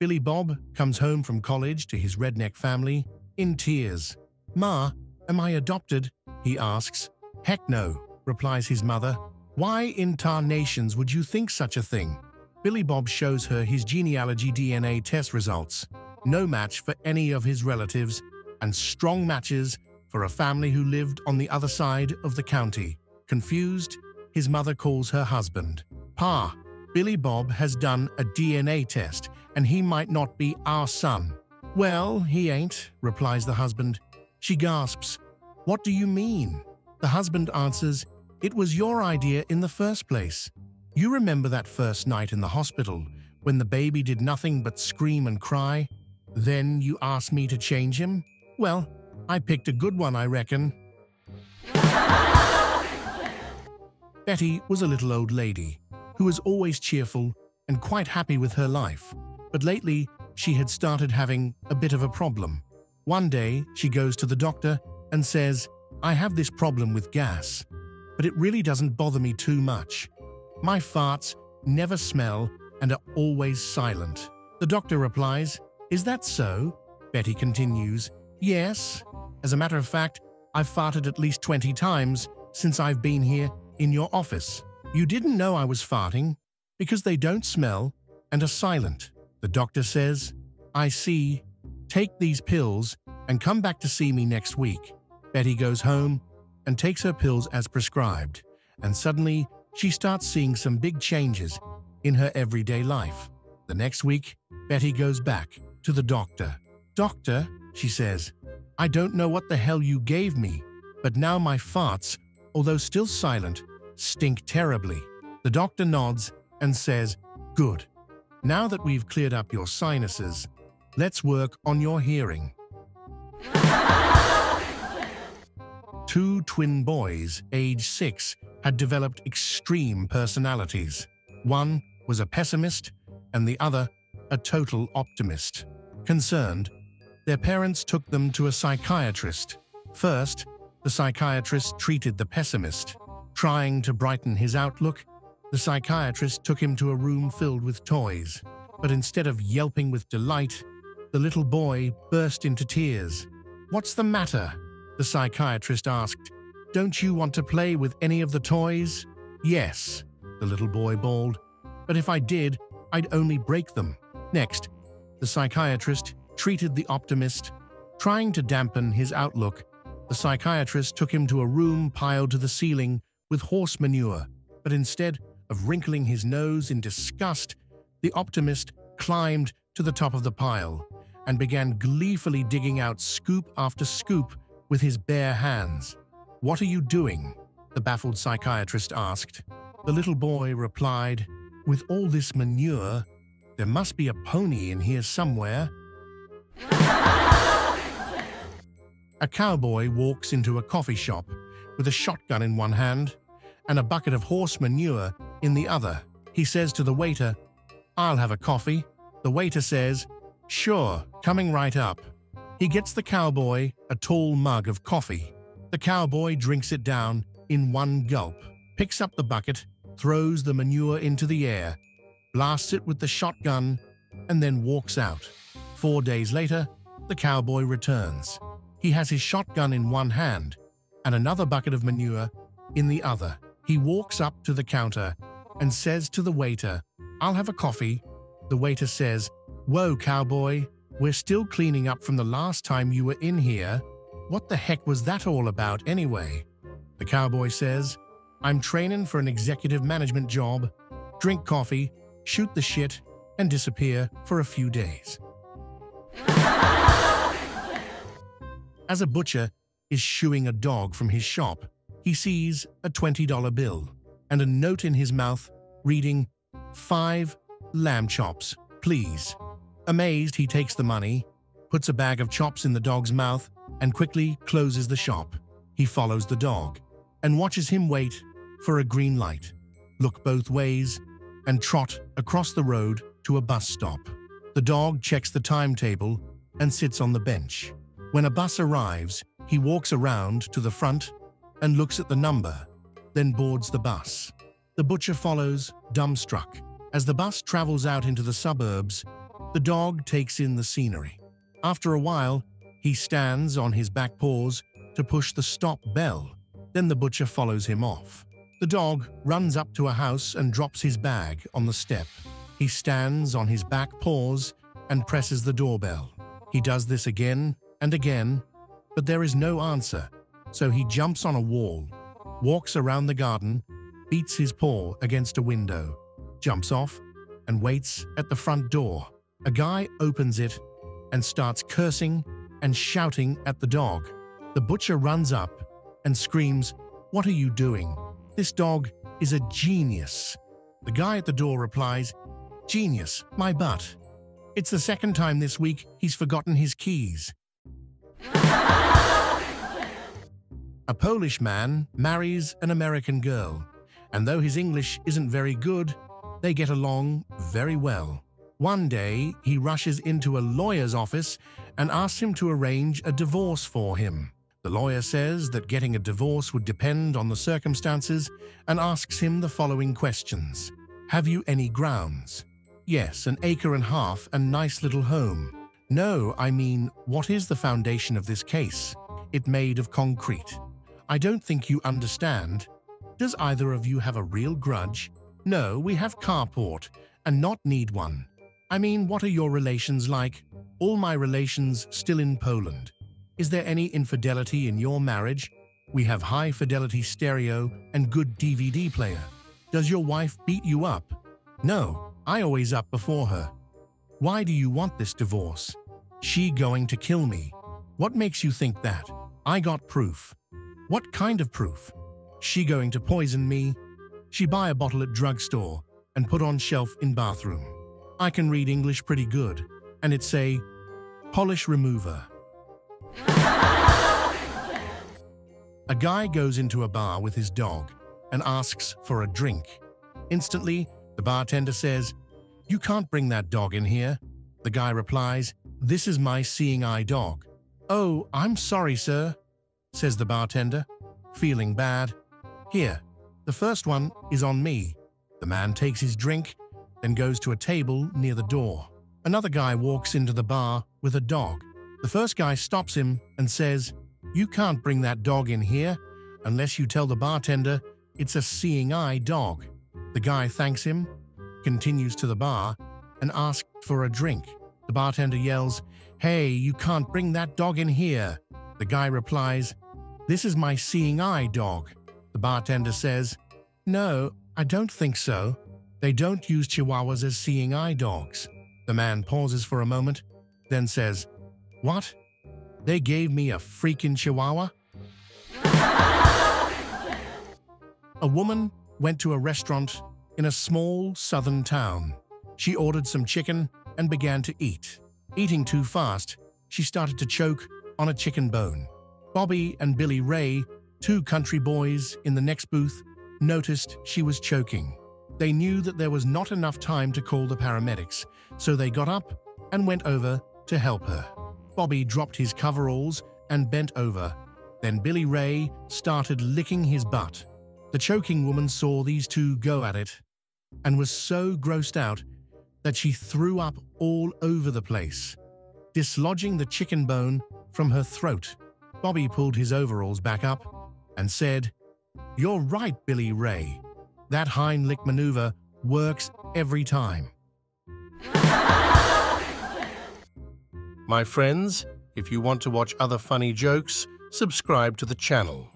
Billy Bob comes home from college to his redneck family in tears. "Ma, am I adopted?" he asks. "Heck no," replies his mother. "Why in tarnations would you think such a thing?" Billy Bob shows her his genealogy DNA test results. No match for any of his relatives, and strong matches for a family who lived on the other side of the county. Confused, his mother calls her husband. "Pa, Billy Bob has done a DNA test, and he might not be our son." "Well, he ain't," replies the husband. She gasps, "What do you mean?" The husband answers, "It was your idea in the first place. You remember that first night in the hospital when the baby did nothing but scream and cry? Then you asked me to change him? Well, I picked a good one, I reckon." Betty was a little old lady who was always cheerful and quite happy with her life. But lately, she had started having a bit of a problem. One day, she goes to the doctor and says, "I have this problem with gas, but it really doesn't bother me too much. My farts never smell and are always silent." The doctor replies, "Is that so?" Betty continues, "Yes. As a matter of fact, I've farted at least 20 times since I've been here in your office. You didn't know I was farting because they don't smell and are silent." The doctor says, "I see. Take these pills and come back to see me next week." Betty goes home and takes her pills as prescribed, and suddenly she starts seeing some big changes in her everyday life. The next week, Betty goes back to the doctor. "Doctor," she says, "I don't know what the hell you gave me, but now my farts, although still silent, stink terribly." The doctor nods and says, "Good. Now that we've cleared up your sinuses, let's work on your hearing." Two twin boys, age 6, had developed extreme personalities. One was a pessimist and the other a total optimist. Concerned, their parents took them to a psychiatrist. First, the psychiatrist treated the pessimist. Trying to brighten his outlook, the psychiatrist took him to a room filled with toys. But instead of yelping with delight, the little boy burst into tears. "What's the matter?" the psychiatrist asked. "Don't you want to play with any of the toys?" "Yes," the little boy bawled. "But if I did, I'd only break them." Next, the psychiatrist treated the optimist. Trying to dampen his outlook, the psychiatrist took him to a room piled to the ceiling with horse manure. But instead of wrinkling his nose in disgust, the optimist climbed to the top of the pile and began gleefully digging out scoop after scoop with his bare hands. "What are you doing?" the baffled psychiatrist asked. The little boy replied, "With all this manure, there must be a pony in here somewhere." A cowboy walks into a coffee shop with a shotgun in one hand and a bucket of horse manure in the other. He says to the waiter, "I'll have a coffee." The waiter says, "Sure, coming right up." He gets the cowboy a tall mug of coffee. The cowboy drinks it down in one gulp, picks up the bucket, throws the manure into the air, blasts it with the shotgun, and then walks out. 4 days later, the cowboy returns. He has his shotgun in one hand and another bucket of manure in the other. He walks up to the counter and says to the waiter, "I'll have a coffee." The waiter says, "Whoa, cowboy, we're still cleaning up from the last time you were in here. What the heck was that all about anyway?" The cowboy says, "I'm training for an executive management job. Drink coffee, shoot the shit, and disappear for a few days." As a butcher is shooing a dog from his shop, he sees a $20 bill and a note in his mouth reading, "5 lamb chops, please." Amazed, he takes the money, puts a bag of chops in the dog's mouth, and quickly closes the shop. He follows the dog and watches him wait for a green light, look both ways, and trot across the road to a bus stop. The dog checks the timetable and sits on the bench. When a bus arrives, he walks around to the front and looks at the number, then boards the bus. The butcher follows, dumbstruck. As the bus travels out into the suburbs, The dog takes in the scenery. After a while, he stands on his back paws to push the stop bell. Then the butcher follows him off. The dog runs up to a house and drops his bag on the step. He stands on his back paws and presses the doorbell. He does this again and again, but there is no answer. So he jumps on a wall, walks around the garden, beats his paw against a window, jumps off, and waits at the front door. A guy opens it and starts cursing and shouting at the dog. The butcher runs up and screams, "What are you doing? This dog is a genius." The guy at the door replies, "Genius, my butt. It's the second time this week he's forgotten his keys." A Polish man marries an American girl, and though his English isn't very good, they get along very well. One day, he rushes into a lawyer's office and asks him to arrange a divorce for him. The lawyer says that getting a divorce would depend on the circumstances and asks him the following questions. "Have you any grounds?" "Yes, an acre and a half and nice little home." "No, I mean, what is the foundation of this case?" "It made of concrete." "I don't think you understand. Does either of you have a real grudge?" "No, we have carport and not need one." "I mean, what are your relations like?" "All my relations still in Poland." "Is there any infidelity in your marriage?" "We have high-fidelity stereo and good DVD player." "Does your wife beat you up?" "No, I always up before her." "Why do you want this divorce?" "She going to kill me." "What makes you think that?" "I got proof." "What kind of proof?" "She going to poison me." "She buy a bottle at drugstore and put on shelf in bathroom." "I can read English pretty good, and it say, polish remover." A guy goes into a bar with his dog and asks for a drink. Instantly, the bartender says, "You can't bring that dog in here." The guy replies, "This is my seeing eye dog." "Oh, I'm sorry, sir," says the bartender, feeling bad. "Here, the first one is on me." The man takes his drink, then goes to a table near the door. Another guy walks into the bar with a dog. The first guy stops him and says, "You can't bring that dog in here unless you tell the bartender it's a seeing eye dog." The guy thanks him, continues to the bar, and asks for a drink. The bartender yells, "Hey, you can't bring that dog in here." The guy replies, "This is my seeing eye dog." The bartender says, "No, I don't think so. They don't use Chihuahuas as seeing eye dogs." The man pauses for a moment, then says, "What? They gave me a freaking Chihuahua?" A woman went to a restaurant in a small southern town. She ordered some chicken and began to eat. Eating too fast, she started to choke on a chicken bone. Bobby and Billy Ray, two country boys in the next booth, noticed she was choking. They knew that there was not enough time to call the paramedics, so they got up and went over to help her. Bobby dropped his coveralls and bent over. Then Billy Ray started licking his butt. The choking woman saw these two go at it and was so grossed out that she threw up all over the place, dislodging the chicken bone from her throat. Bobby pulled his overalls back up and said, "You're right, Billy Ray. That Heimlich maneuver works every time." My friends, if you want to watch other funny jokes, subscribe to the channel.